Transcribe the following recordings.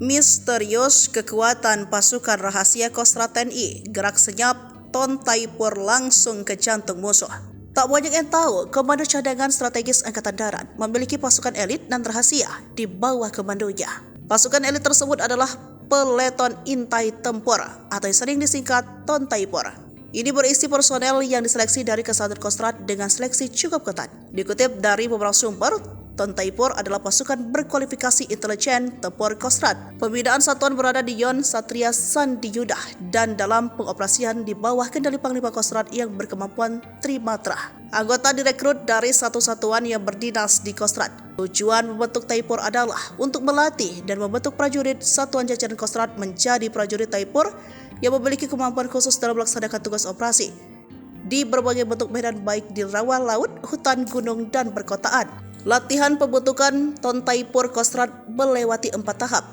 Misterius kekuatan pasukan rahasia Kostrad TNI, gerak senyap Ton Taipur langsung ke jantung musuh. Tak banyak yang tahu, Komando Cadangan Strategis Angkatan Darat memiliki pasukan elit dan rahasia di bawah komandonya. Pasukan elit tersebut adalah Peleton Intai Tempur atau yang sering disingkat Ton Taipur. Ini berisi personel yang diseleksi dari Kesatuan Kostrad dengan seleksi cukup ketat. Dikutip dari beberapa sumber, Ton Taipur adalah pasukan berkualifikasi intelijen tempur Kostrad. Pembinaan satuan berada di Yon Satria Sandiyudah dan dalam pengoperasian di bawah kendali Panglima Kostrad yang berkemampuan Trimatra. Anggota direkrut dari satu satuan yang berdinas di Kostrad. Tujuan membentuk Taipur adalah untuk melatih dan membentuk prajurit satuan jajaran Kostrad menjadi prajurit Taipur yang memiliki kemampuan khusus dalam melaksanakan tugas operasi di berbagai bentuk medan baik di rawa laut, hutan, gunung, dan perkotaan. Latihan pembentukan Ton Taipur Kostrad melewati 4 tahap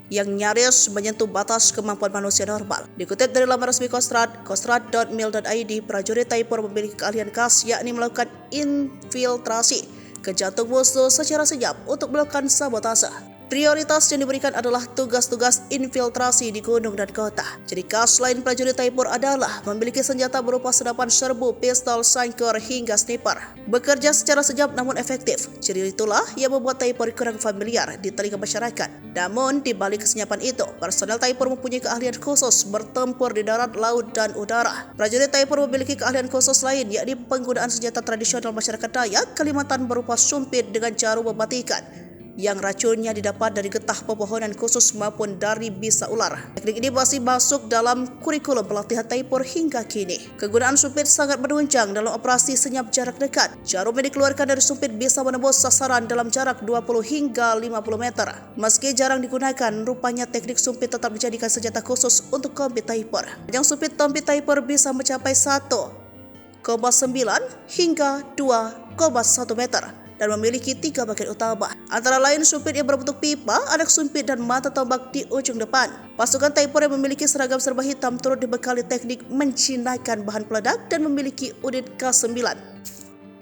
yang nyaris menyentuh batas kemampuan manusia normal. Dikutip dari laman resmi Kostrad, kostrad.mil.id, prajurit Taipur memiliki keahlian khas yakni melakukan infiltrasi ke jantung musuh secara senyap untuk melakukan sabotase. Prioritas yang diberikan adalah tugas-tugas infiltrasi di gunung dan kota. Ciri khas lain prajurit Taipur adalah memiliki senjata berupa senapan serbu, pistol, sangkur, hingga sniper. Bekerja secara senyap namun efektif. Ciri itulah yang membuat Taipur kurang familiar di telinga masyarakat. Namun, di balik kesenyapan itu, personel Taipur mempunyai keahlian khusus bertempur di darat, laut, dan udara. Prajurit Taipur memiliki keahlian khusus lain, yakni penggunaan senjata tradisional masyarakat Dayak Kalimantan berupa sumpit dengan jarum mematikan, yang racunnya didapat dari getah pepohonan khusus maupun dari bisa ular. Teknik ini masih masuk dalam kurikulum pelatihan Taipur hingga kini. Kegunaan sumpit sangat menunjang dalam operasi senyap jarak dekat. Jarum yang dikeluarkan dari sumpit bisa menembus sasaran dalam jarak 20 hingga 50 meter. Meski jarang digunakan, rupanya teknik sumpit tetap dijadikan senjata khusus untuk tompit Taipur. Yang sumpit tompit Taipur bisa mencapai 1,9 hingga 2,1 meter. Dan memiliki 3 bagian utama, antara lain sumpit yang berbentuk pipa, anak sumpit, dan mata tombak di ujung depan. Pasukan Taipur yang memiliki seragam serba hitam turut dibekali teknik menjinakkan bahan peledak dan memiliki unit K9.